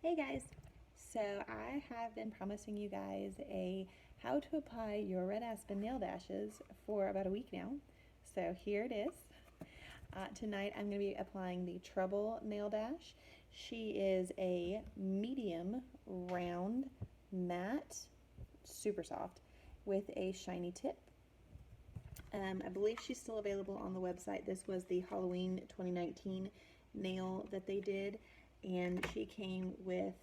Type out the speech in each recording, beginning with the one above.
Hey guys! So I have been promising you guys a how to apply your Red Aspen Nail Dashes for about a week now. So here it is. Tonight I'm going to be applying the Trouble Nail Dash. She is a medium round matte, super soft, with a shiny tip. I believe she's still available on the website. This was the Halloween 2019 nail that they did, and she came with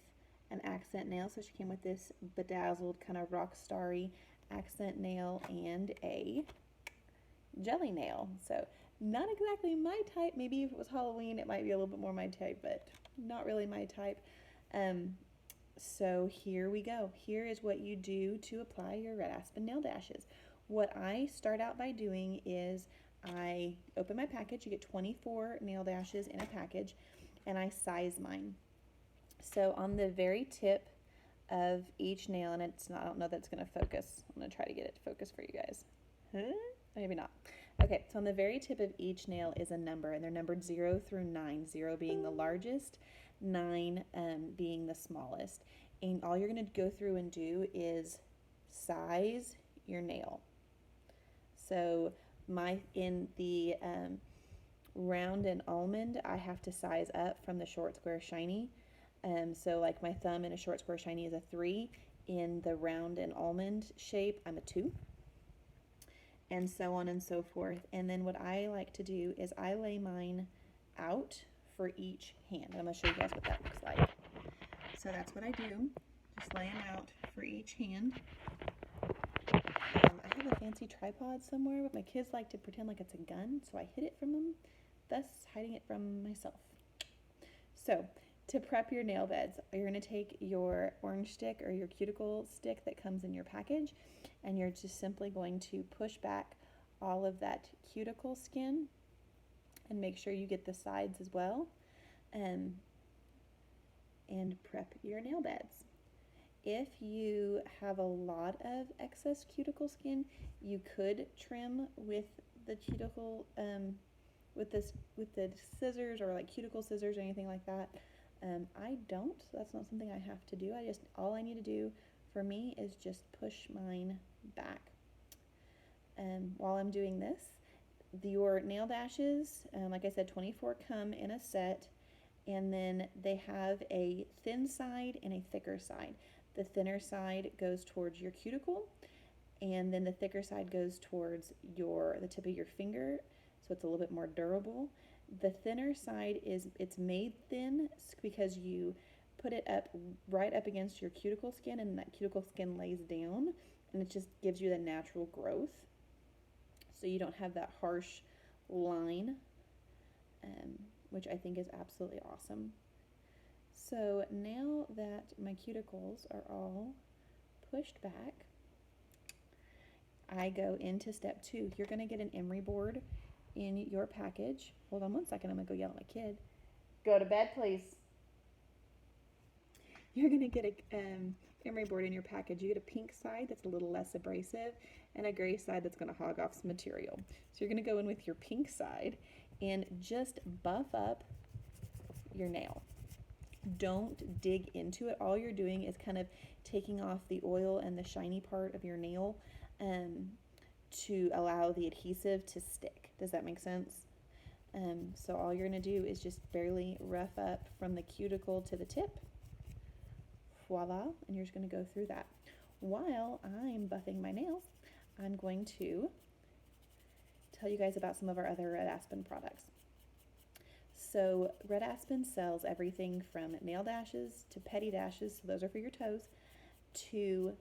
an accent nail. So she came with this bedazzled kind of rock starry accent nail and a jelly nail. So not exactly my type. Maybe if it was Halloween it might be a little bit more my type, but not really my type. So here we go. Here is what you do to apply your Red Aspen Nail Dashes. What I start out by doing is I open my package. You get 24 nail dashes in a package, and I size mine. So on the very tip of each nail, and I don't know that's going to focus. I'm going to try to get it to focus for you guys. Maybe not. Okay, so on the very tip of each nail is a number, and they're numbered 0 through 9, 0 being the largest, 9 being the smallest. And all you're going to go through and do is size your nail. So in the round and almond, I have to size up from the short square shiny. So like my thumb in a short square shiny is a 3. In the round and almond shape, I'm a 2. And so on and so forth. And then what I like to do is I lay mine out for each hand. I'm going to show you guys what that looks like. So that's what I do. Just lay them out for each hand. I have a fancy tripod somewhere, but my kids like to pretend like it's a gun, so I hid it from them, thus hiding it from myself. So to prep your nail beds, you're going to take your orange stick or your cuticle stick that comes in your package, and you're just simply going to push back all of that cuticle skin and make sure you get the sides as well, and prep your nail beds. If you have a lot of excess cuticle skin, you could trim with the cuticle, with the scissors, or like cuticle scissors or anything like that. I don't, so that's not something I have to do. All I need to do for me is just push mine back. While I'm doing this, your nail dashes, like I said, 24 come in a set, and then they have a thin side and a thicker side. The thinner side goes towards your cuticle, and then the thicker side goes towards the tip of your finger, so it's a little bit more durable. The thinner side it's made thin because you put it right up against your cuticle skin, and that cuticle skin lays down, and it just gives you the natural growth, so you don't have that harsh line, which I think is absolutely awesome. So now that my cuticles are all pushed back, I go into step 2. You're going to get an emery board in your package. Hold on one second, I'm going to go yell at my kid. Go to bed, please. You're going to get an emery board in your package. You get a pink side that's a little less abrasive, and a gray side that's going to hog off some material. So you're going to go in with your pink side and just buff up your nail. Don't dig into it. All you're doing is kind of taking off the oil and the shiny part of your nail to allow the adhesive to stick. Does that make sense? So all you're going to do is just barely rough up from the cuticle to the tip. Voila, and you're just going to go through that. While I'm buffing my nails, I'm going to tell you guys about some of our other Red Aspen products. So Red Aspen sells everything from nail dashes to petty dashes, so those are for your toes, to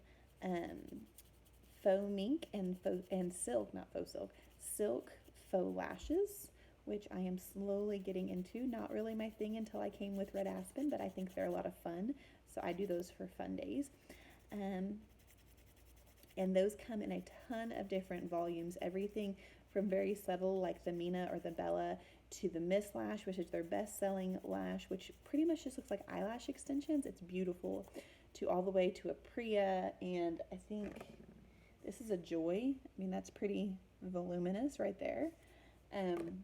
faux mink and silk, not faux silk, silk faux lashes, which I am slowly getting into. Not really my thing until I came with Red Aspen, but I think they're a lot of fun, so I do those for fun days. And those come in a ton of different volumes, everything from very subtle like the Mina or the Bella to the Miss Lash, which is their best-selling lash, which pretty much just looks like eyelash extensions. It's beautiful, to all the way to a Priya, and I think this is a Joy. I mean, that's pretty voluminous right there. And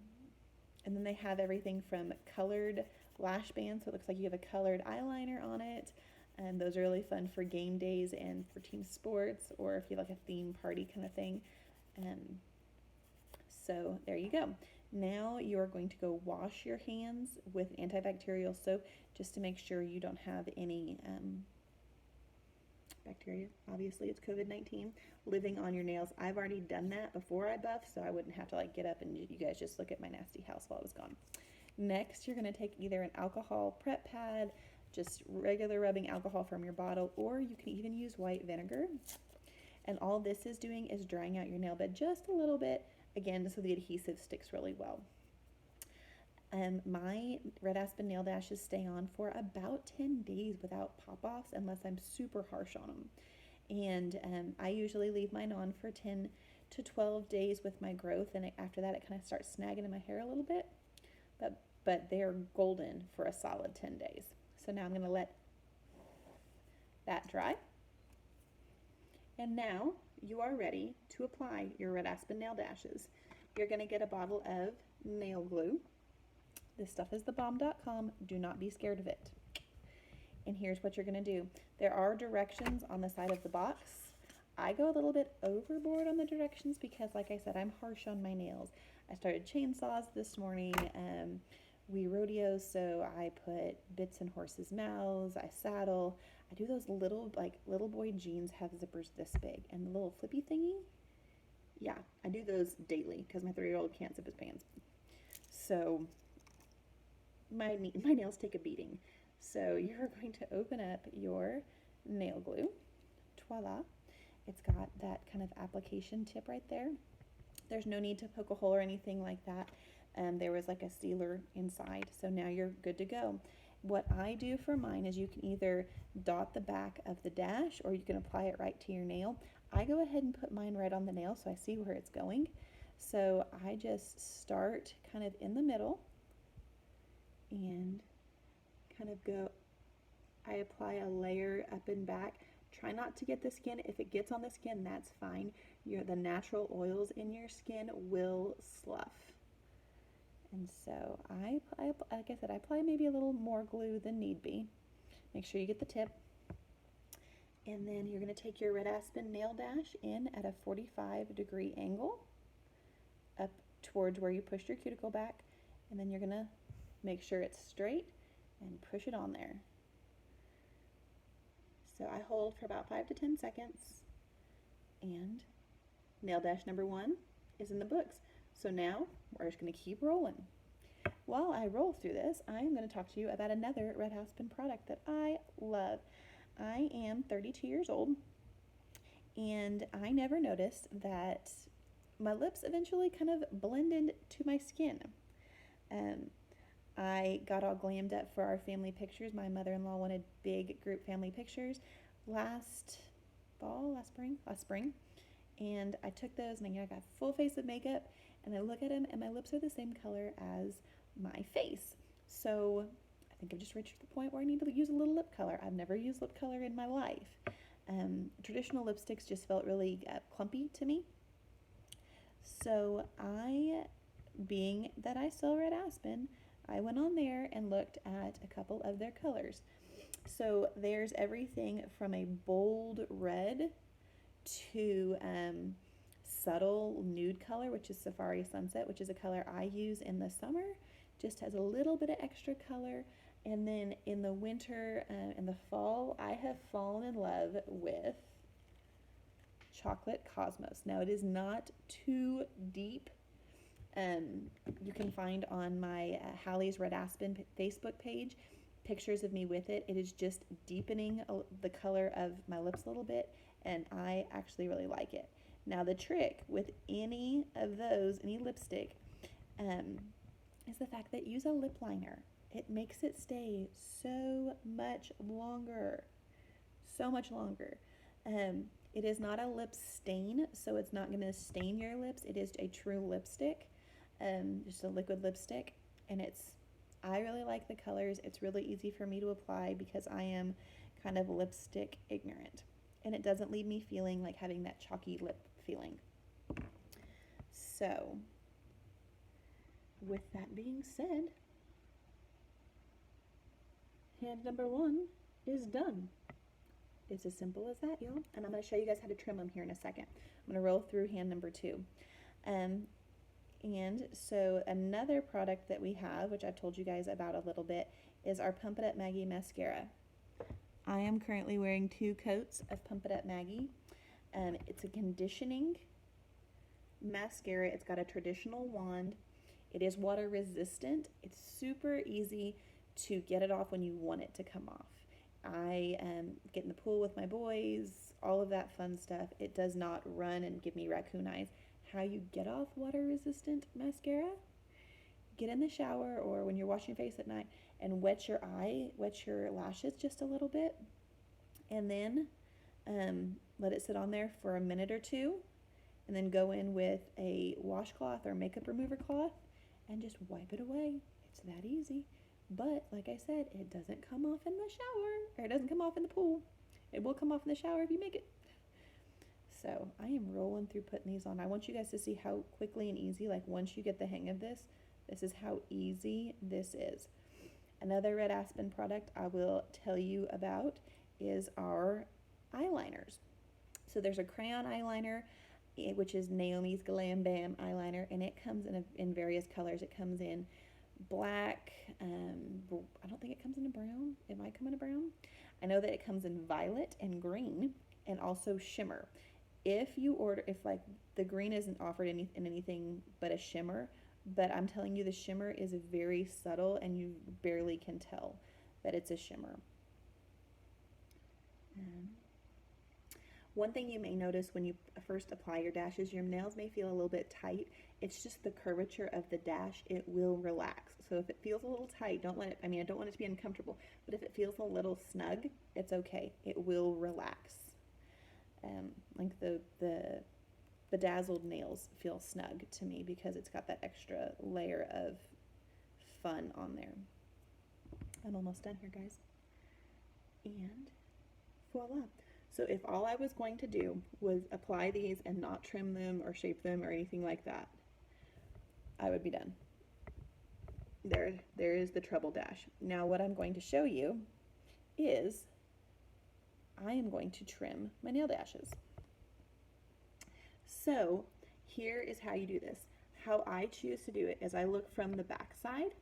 then they have everything from colored lash band, so it looks like you have a colored eyeliner on it. And those are really fun for game days and for team sports, or if you like a theme party kind of thing. Um, so there you go. Now you're going to go wash your hands with antibacterial soap just to make sure you don't have any bacteria. Obviously, it's COVID-19 living on your nails. I've already done that before I buff, so I wouldn't have to like get up and you guys just look at my nasty house while I was gone. Next, you're going to take either an alcohol prep pad, just regular rubbing alcohol from your bottle, or you can even use white vinegar. And all this is doing is drying out your nail bed just a little bit, again, so the adhesive sticks really well. My Red Aspen Nail Dashes stay on for about 10 days without pop-offs unless I'm super harsh on them. And I usually leave mine on for 10 to 12 days with my growth, and after that it kind of starts snagging in my hair a little bit. But they're golden for a solid 10 days. So now I'm going to let that dry. And now you are ready to apply your Red Aspen Nail Dashes. You're going to get a bottle of nail glue. This stuff is thebomb.com. Do not be scared of it. And here's what you're going to do. There are directions on the side of the box. I go a little bit overboard on the directions because, like I said, I'm harsh on my nails. I started chainsaws this morning. We rodeo, so I put bits in horses' mouths. I saddle. I do those little boy jeans have zippers this big, and the little flippy thingy. Yeah, I do those daily because my 3-year-old can't zip his pants. So my nails take a beating. So you're going to open up your nail glue. Voila. It's got that kind of application tip right there. There's no need to poke a hole or anything like that. There was like a sealer inside, so now you're good to go. What I do for mine is you can either dot the back of the dash or you can apply it right to your nail. I go ahead and put mine right on the nail so I see where it's going. So I just start kind of in the middle and kind of go, I apply a layer up and back. Try not to get the skin. If it gets on the skin, that's fine. The natural oils in your skin will slough. And so like I said, I apply maybe a little more glue than need be. Make sure you get the tip. And then you're going to take your Red Aspen Nail Dash in at a 45-degree angle up towards where you pushed your cuticle back. And then you're going to make sure it's straight and push it on there. So I hold for about 5 to 10 seconds. And nail dash number 1 is in the books. So now we're just going to keep rolling. While I roll through this, I'm going to talk to you about another Red Aspen product that I love. I am 32 years old, and I never noticed that my lips eventually kind of blended to my skin. I got all glammed up for our family pictures. My mother-in-law wanted big group family pictures last spring. And I took those and I got a full face of makeup and I look at them and my lips are the same color as my face. So I think I've just reached the point where I need to use a little lip color. I've never used lip color in my life. Traditional lipsticks just felt really clumpy to me. So being that I sell Red Aspen, I went on there and looked at a couple of their colors. So there's everything from a bold red to subtle nude color, which is Safari Sunset, which is a color I use in the summer. Just has a little bit of extra color. And then in the winter and the fall, I have fallen in love with Chocolate Cosmos. Now, it is not too deep. You can find on my Hallie's Red Aspen Facebook page pictures of me with it. It is just deepening the color of my lips a little bit, and I actually really like it. Now, the trick with any of those, any lipstick, is the fact that use a lip liner. It makes it stay so much longer. So much longer. It is not a lip stain, so it's not going to stain your lips. It is a true lipstick, just a liquid lipstick, and I really like the colors. It's really easy for me to apply because I am kind of lipstick ignorant, and it doesn't leave me feeling like having that chalky lip feeling. So, with that being said, hand number 1 is done. It's as simple as that, y'all. And I'm going to show you guys how to trim them here in a second. I'm going to roll through hand number 2. And so another product that we have, which I've told you guys about a little bit, is our Pump It Up Maggie mascara. I am currently wearing 2 coats of Pump It Up Maggie. It's a conditioning mascara. It's got a traditional wand. It is water resistant. It's super easy to get it off when you want it to come off. I get in the pool with my boys, all of that fun stuff. It does not run and give me raccoon eyes. How you get off water resistant mascara? Get in the shower or when you're washing your face at night and wet your lashes just a little bit, and then let it sit on there for a minute or 2, and then go in with a washcloth or makeup remover cloth and just wipe it away. It's that easy. But like I said, it doesn't come off in the shower, or it doesn't come off in the pool. It will come off in the shower if you make it. So I am rolling through putting these on. I want you guys to see how quickly and easy, like once you get the hang of this, this is how easy this is. Another Red Aspen product I will tell you about is our eyeliners. So there's a crayon eyeliner, which is Naomi's Glam Bam eyeliner, and it comes in various colors. It comes in black, I don't think it comes in a brown. It might come in a brown. I know that it comes in violet and green, and also shimmer. If like the green isn't offered in anything but a shimmer, but I'm telling you the shimmer is very subtle and you barely can tell that it's a shimmer. One thing you may notice when you first apply your dashes, your nails may feel a little bit tight. It's just the curvature of the dash. It will relax. So if it feels a little tight, don't let it, I don't want it to be uncomfortable, but if it feels a little snug, it's okay. It will relax. Like the bedazzled nails feel snug to me because it's got that extra layer of fun on there. I'm almost done here, guys. And voila. So if all I was going to do was apply these and not trim them or shape them or anything like that, I would be done. There is the treble dash. Now what I'm going to show you is I am going to trim my nail dashes. So here is how you do this. How I choose to do it is I look from the back side.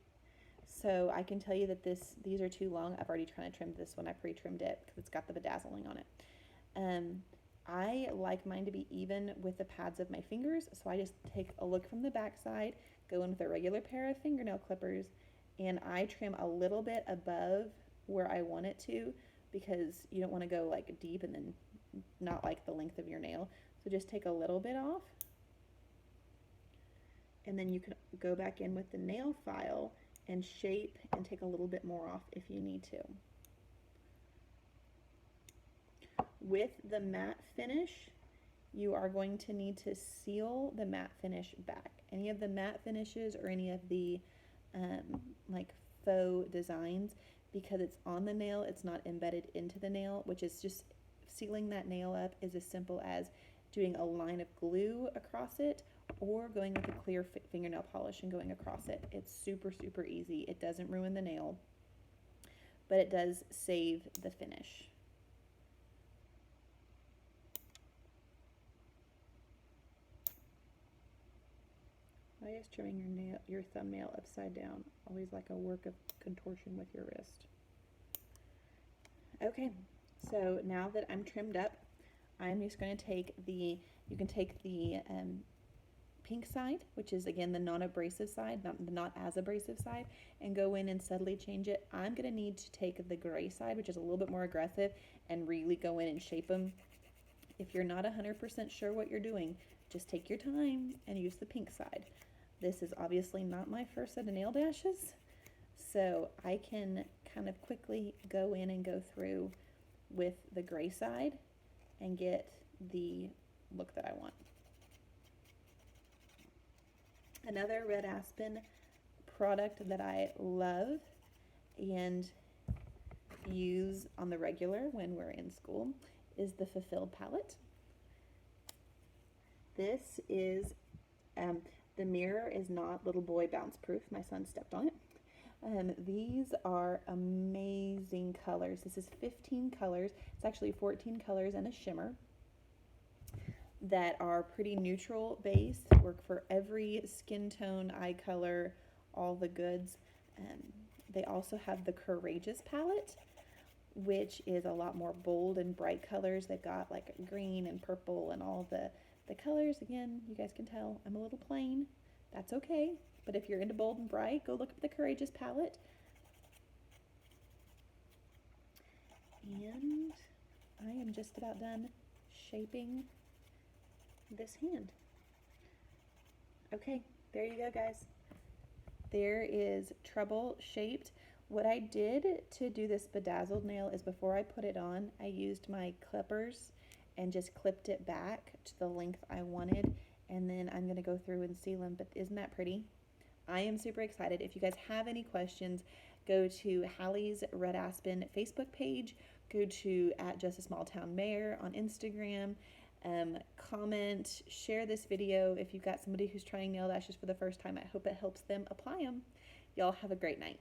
So I can tell you that these are too long. I've already kind of trimmed this one. I pre-trimmed it because it's got the bedazzling on it. I like mine to be even with the pads of my fingers, so I just take a look from the back side, go in with a regular pair of fingernail clippers, and I trim a little bit above where I want it to, because you don't want to go like deep and then not like the length of your nail. So just take a little bit off, and then you can go back in with the nail file and shape and take a little bit more off if you need to. With the matte finish, you are going to need to seal the matte finish back. Any of the matte finishes or any of the like faux designs, because it's on the nail, it's not embedded into the nail, which is just sealing that nail up is as simple as doing a line of glue across it or going with a clear fingernail polish and going across it. It's super, super easy. It doesn't ruin the nail, but it does save the finish. Why is trimming your thumbnail upside down always like a work of contortion with your wrist? Okay, so now that I'm trimmed up, I'm just going to take you can take the pink side, which is again the non-abrasive side, the not as abrasive side, and go in and subtly change it. I'm going to need to take the gray side, which is a little bit more aggressive, and really go in and shape them. If you're not 100% sure what you're doing, just take your time and use the pink side. This is obviously not my first set of nail dashes, so I can kind of quickly go in and go through with the gray side and get the look that I want. Another Red Aspen product that I love and use on the regular when we're in school is the Fulfilled palette. This is, the mirror is not Little Boy bounce proof. My son stepped on it. These are amazing colors. This is 15 colors. It's actually 14 colors and a shimmer that are pretty neutral base, work for every skin tone, eye color, all the goods. Um, they also have the Courageous palette, which is a lot more bold and bright colors. They've got like green and purple and all the colors. Again, you guys can tell I'm a little plain. That's okay. But if you're into bold and bright, go look up the Courageous palette. And I am just about done shaping this hand. Okay, there you go, guys. There is Trouble shaped. What I did to do this bedazzled nail is before I put it on, I used my clippers and just clipped it back to the length I wanted. And then I'm going to go through and seal them. But isn't that pretty? I am super excited. If you guys have any questions, go to Hallie's Red Aspen Facebook page. Go to @JustASmallTownMayor on Instagram. Comment, share this video. If you've got somebody who's trying nail dashes for the first time, I hope it helps them apply them. Y'all have a great night.